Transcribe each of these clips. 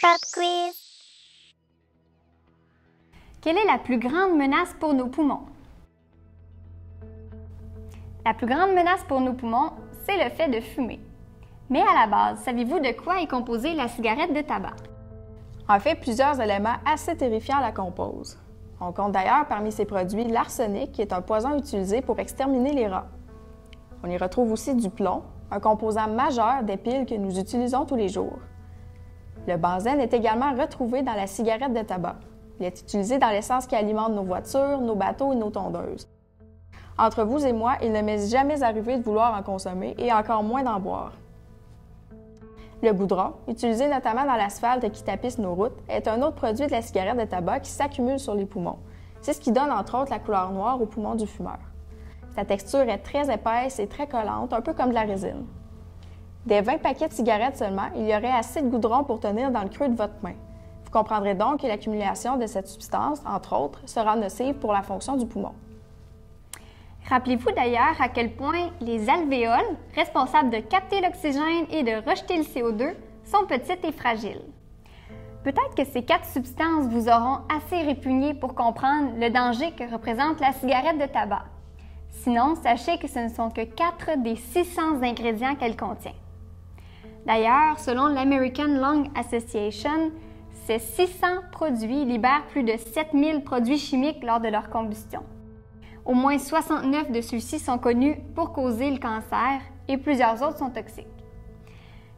Pop quiz. Quelle est la plus grande menace pour nos poumons? La plus grande menace pour nos poumons, c'est le fait de fumer. Mais à la base, saviez-vous de quoi est composée la cigarette de tabac? En fait, plusieurs éléments assez terrifiants la composent. On compte d'ailleurs parmi ces produits l'arsenic, qui est un poison utilisé pour exterminer les rats. On y retrouve aussi du plomb, un composant majeur des piles que nous utilisons tous les jours. Le benzène est également retrouvé dans la cigarette de tabac. Il est utilisé dans l'essence qui alimente nos voitures, nos bateaux et nos tondeuses. Entre vous et moi, il ne m'est jamais arrivé de vouloir en consommer et encore moins d'en boire. Le goudron, utilisé notamment dans l'asphalte qui tapisse nos routes, est un autre produit de la cigarette de tabac qui s'accumule sur les poumons. C'est ce qui donne entre autres la couleur noire aux poumons du fumeur. Sa texture est très épaisse et très collante, un peu comme de la résine. Des 20 paquets de cigarettes seulement, il y aurait assez de goudron pour tenir dans le creux de votre main. Vous comprendrez donc que l'accumulation de cette substance, entre autres, sera nocive pour la fonction du poumon. Rappelez-vous d'ailleurs à quel point les alvéoles, responsables de capter l'oxygène et de rejeter le CO2, sont petites et fragiles. Peut-être que ces 4 substances vous auront assez répugné pour comprendre le danger que représente la cigarette de tabac. Sinon, sachez que ce ne sont que 4 des 600 ingrédients qu'elle contient. D'ailleurs, selon l'American Lung Association, ces 600 produits libèrent plus de 7000 produits chimiques lors de leur combustion. Au moins 69 de ceux-ci sont connus pour causer le cancer et plusieurs autres sont toxiques.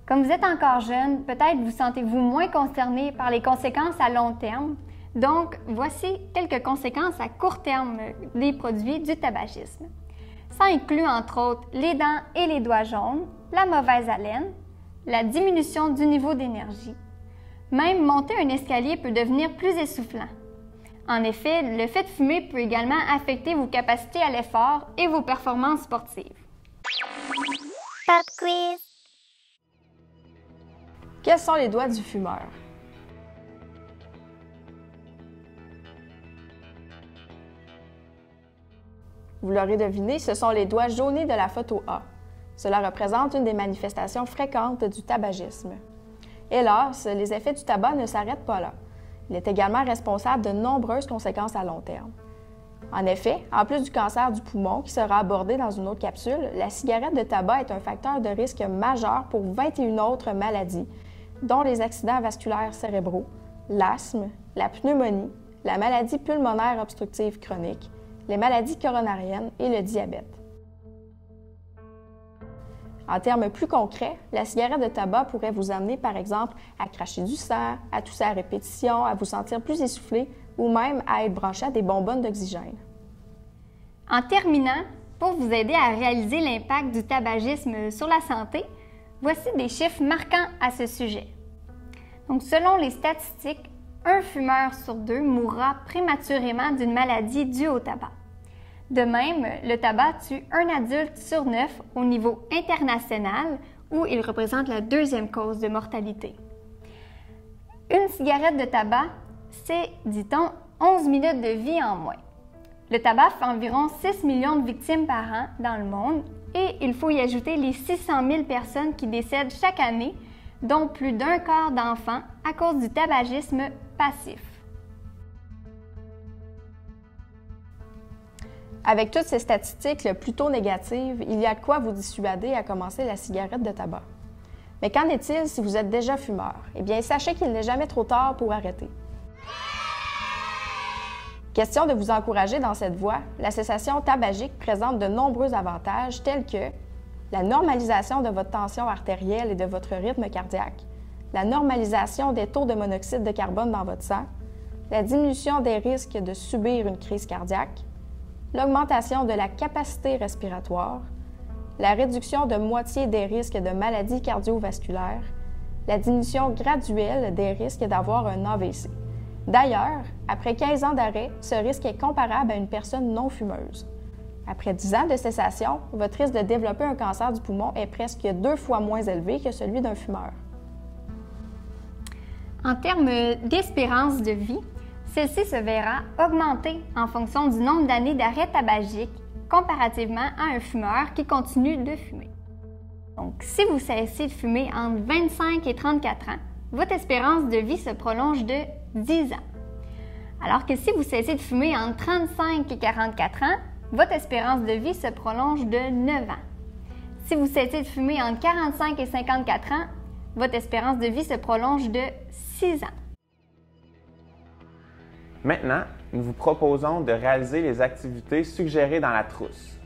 Comme vous êtes encore jeune, peut-être vous sentez-vous moins concerné par les conséquences à long terme. Donc, voici quelques conséquences à court terme des produits du tabagisme. Ça inclut entre autres les dents et les doigts jaunes, la mauvaise haleine, la diminution du niveau d'énergie. Même monter un escalier peut devenir plus essoufflant. En effet, le fait de fumer peut également affecter vos capacités à l'effort et vos performances sportives. Pop quiz. Quels sont les doigts du fumeur? Vous l'aurez deviné, ce sont les doigts jaunis de la photo A. Cela représente une des manifestations fréquentes du tabagisme. Hélas, les effets du tabac ne s'arrêtent pas là. Il est également responsable de nombreuses conséquences à long terme. En effet, en plus du cancer du poumon qui sera abordé dans une autre capsule, la cigarette de tabac est un facteur de risque majeur pour 21 autres maladies, dont les accidents vasculaires cérébraux, l'asthme, la pneumonie, la maladie pulmonaire obstructive chronique, les maladies coronariennes et le diabète. En termes plus concrets, la cigarette de tabac pourrait vous amener, par exemple, à cracher du sang, à tousser à répétition, à vous sentir plus essoufflé ou même à être branché à des bonbonnes d'oxygène. En terminant, pour vous aider à réaliser l'impact du tabagisme sur la santé, voici des chiffres marquants à ce sujet. Donc, selon les statistiques, un fumeur sur 2 mourra prématurément d'une maladie due au tabac. De même, le tabac tue un adulte sur 9 au niveau international, où il représente la 2e cause de mortalité. Une cigarette de tabac, c'est, dit-on, 11 minutes de vie en moins. Le tabac fait environ 6 millions de victimes par an dans le monde et il faut y ajouter les 600 000 personnes qui décèdent chaque année, dont plus d'un quart d'enfants à cause du tabagisme passif. Avec toutes ces statistiques plutôt négatives, il y a de quoi vous dissuader à commencer la cigarette de tabac. Mais qu'en est-il si vous êtes déjà fumeur? Eh bien, sachez qu'il n'est jamais trop tard pour arrêter. Question de vous encourager dans cette voie, la cessation tabagique présente de nombreux avantages tels que la normalisation de votre tension artérielle et de votre rythme cardiaque, la normalisation des taux de monoxyde de carbone dans votre sang, la diminution des risques de subir une crise cardiaque, l'augmentation de la capacité respiratoire, la réduction de moitié des risques de maladies cardiovasculaires, la diminution graduelle des risques d'avoir un AVC. D'ailleurs, après 15 ans d'arrêt, ce risque est comparable à une personne non fumeuse. Après 10 ans de cessation, votre risque de développer un cancer du poumon est presque 2 fois moins élevé que celui d'un fumeur. En termes d'espérance de vie, celle-ci se verra augmenter en fonction du nombre d'années d'arrêt tabagique comparativement à un fumeur qui continue de fumer. Donc, si vous cessez de fumer entre 25 et 34 ans, votre espérance de vie se prolonge de 10 ans. Alors que si vous cessez de fumer entre 35 et 44 ans, votre espérance de vie se prolonge de 9 ans. Si vous cessez de fumer entre 45 et 54 ans, votre espérance de vie se prolonge de 6 ans. Maintenant, nous vous proposons de réaliser les activités suggérées dans la trousse.